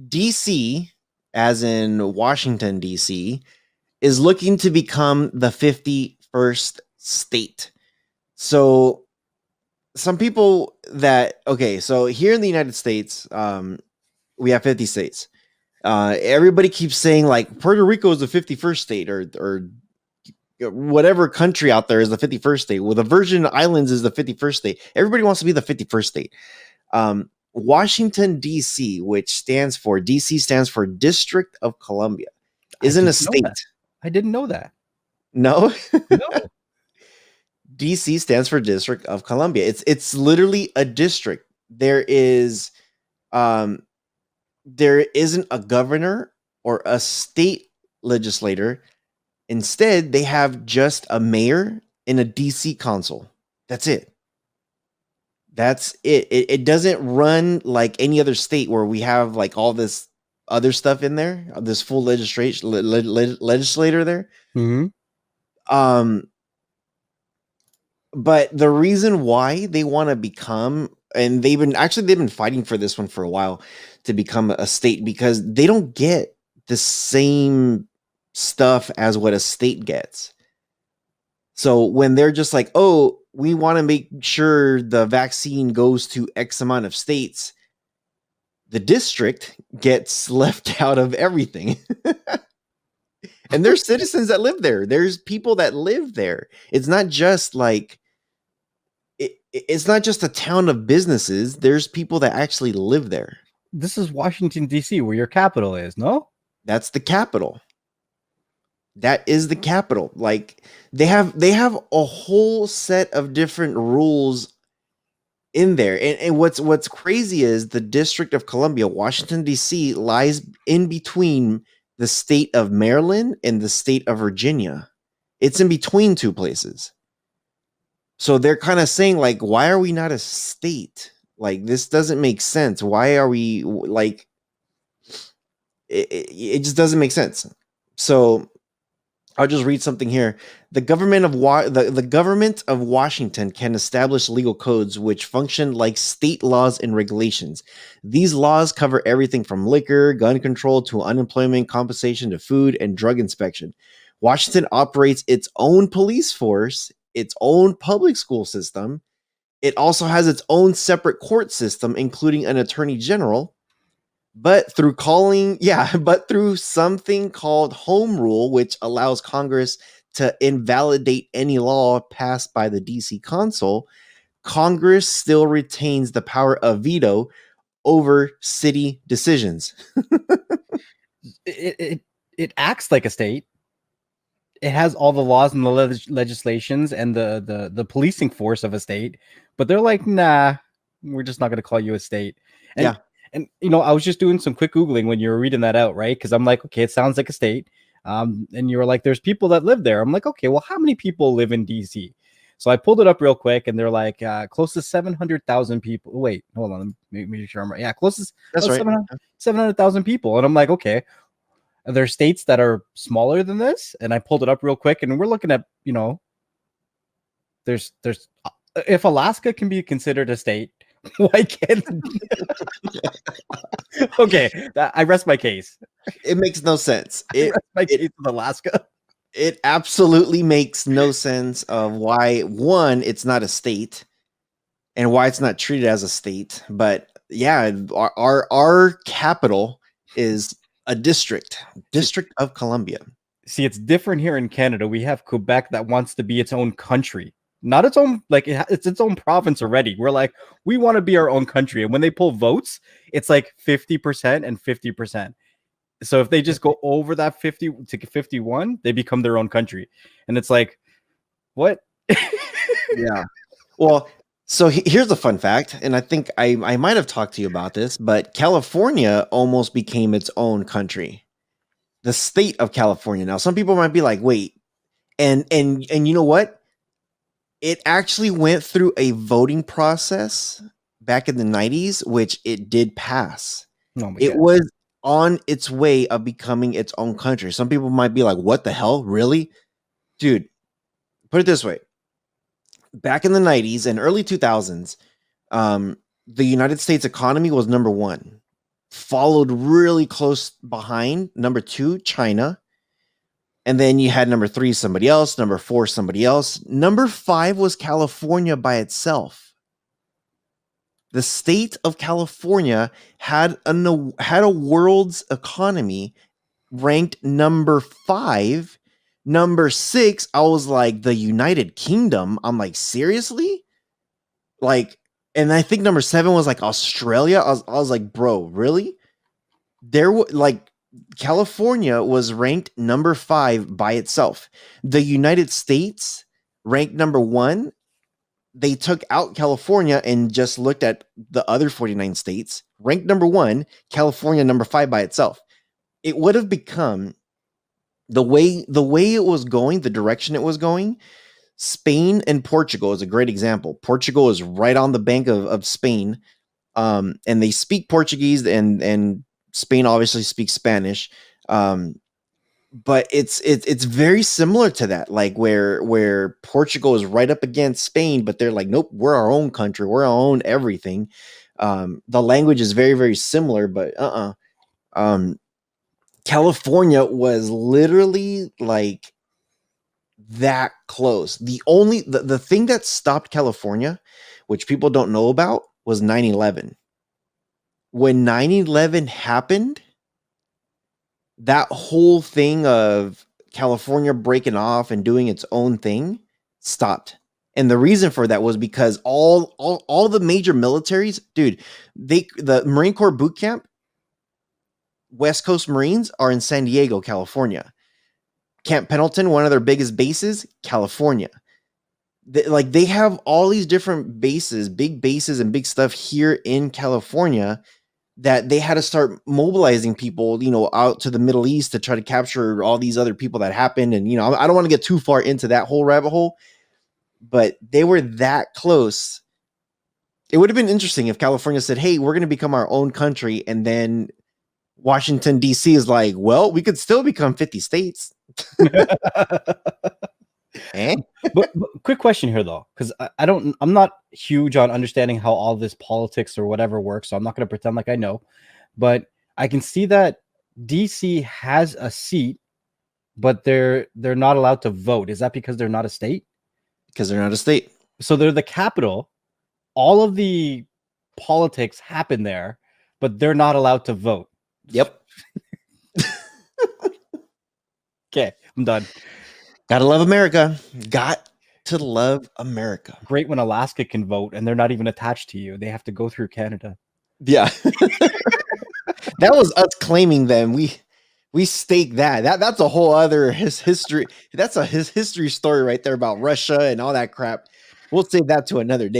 DC, as in Washington, DC, is looking to become the 51st state. So some people that okay, so here in the United States, we have 50 states. Everybody keeps saying like Puerto Rico is the 51st state, or whatever country out there is the 51st state. Well, the Virgin Islands is the 51st state. Everybody wants to be the 51st state. Washington, D.C., which stands for D.C. stands for District of Columbia, isn't a state. I didn't know that. No, No. D.C. stands for District of Columbia. It's literally a district. Um, there isn't a governor or a state legislator. Instead, they have just a mayor and a DC council. That's it. That's it. It doesn't run like any other state where we have like all this other stuff in there, this full legislator there. Mm-hmm. But the reason why they want to become, and they've been fighting for this one for a while to become a state, because they don't get the same stuff as what a state gets. So when they're just like, oh, we want to make sure the vaccine goes to X amount of states, the district gets left out of everything. And there's citizens that live there. There's people that live there. It's not just like it's not just a town of businesses. There's people that actually live there. This is Washington, D.C., where your capital is, no? That's the capital. That is the capital. Like they have a whole set of different rules in there. And what's crazy is the District of Columbia, Washington, D.C., lies in between the state of Maryland and the state of Virginia. It's in between two places. So they're kind of saying, like, why are we not a state? Like, this doesn't make sense. Why are we like it just doesn't make sense. So I'll just read something here. The government of Washington can establish legal codes which function like state laws and regulations. These laws cover everything from liquor, gun control, to unemployment compensation, to food and drug inspection. Washington operates its own police force, its own public school system. It also has its own separate court system, including an attorney general. But through something called home rule, which allows Congress to invalidate any law passed by the DC Council, Congress still retains the power of veto over city decisions. It acts like a state. It has all the laws and the legislations and the policing force of a state, but they're like, nah, we're just not going to call you a state. And, yeah. And, I was just doing some quick Googling when you were reading that out, right? Because I'm like, okay, it sounds like a state. And you were like, there's people that live there. I'm like, okay, well, how many people live in DC? So I pulled it up real quick, and they're like, close to 700,000 people. Wait, hold on. Let me make sure I'm right. Yeah, close to That's right. 700,000 people. And I'm like, okay, are there states that are smaller than this? And I pulled it up real quick, and we're looking at, there's if Alaska can be considered a state, why can't okay, I rest my case. It makes no sense. Case with Alaska. It absolutely makes no sense of why, one, it's not a state, and why it's not treated as a state. But yeah, our capital is a district of Columbia. See, it's different here in Canada. We have Quebec that wants to be its own country. Not its own, like it's its own province already. We're like, we want to be our own country. And when they pull votes, it's like 50% and 50%. So if they just go over that 50 to 51, they become their own country. And it's like, what? Yeah. Well, so here's a fun fact. And I think I might have talked to you about this, but California almost became its own country. The state of California. Now, some people might be like, wait, and you know what? It actually went through a voting process back in the 90s, which it did pass. It was on its way of becoming its own country. Some people might be like, what the hell? Really? Dude, put it this way. Back in the 90s and early 2000s, the United States economy was number one. followed really close behind. Number 2, China. And then you had number 3, somebody else. Number 4, somebody else. Number 5 was California by itself. The state of California had a world's economy ranked number 5. Number 6, I was like, the United Kingdom. I'm like, seriously? Like, and I think number 7 was like Australia. I was like, bro, really? Like, California was ranked number 5 by itself. The United States ranked number 1. They took out California and just looked at the other 49 states, ranked number 1, California number 5 by itself. It would have become the way it was going, the direction it was going. Spain and Portugal is a great example. Portugal is right on the bank of Spain, and they speak Portuguese, and Spain obviously speaks Spanish. But it's very similar to that, like where Portugal is right up against Spain, but they're like, nope, we're our own country, we're our own everything. The language is very, very similar, but California was literally like that close. The thing that stopped California, which people don't know about, was 9/11. When 9/11 happened, that whole thing of California breaking off and doing its own thing stopped. And the reason for that was because all the major militaries, dude, the Marine Corps boot camp, West Coast Marines, are in San Diego, California. Camp Pendleton, one of their biggest bases, California. They have all these different bases, big bases and big stuff here in California, that they had to start mobilizing people, out to the Middle East to try to capture all these other people that happened. And, I don't want to get too far into that whole rabbit hole, but they were that close. It would have been interesting if California said, hey, we're going to become our own country. And then Washington, D.C. is like, well, we could still become 50 states. Eh? But quick question here though, because I'm not huge on understanding how all this politics or whatever works, so I'm not going to pretend like I know. But I can see that DC has a seat, but they're not allowed to vote. Is that because they're not a state? Because they're not a state. So they're the capital. All of the politics happen there, but they're not allowed to vote. Yep. Okay, I'm done. Gotta love America. Got to love America. Great when Alaska can vote and they're not even attached to you. They have to go through Canada. Yeah. That was us claiming them. We staked that. That's a whole other history. That's his history story right there about Russia and all that crap. We'll save that to another day.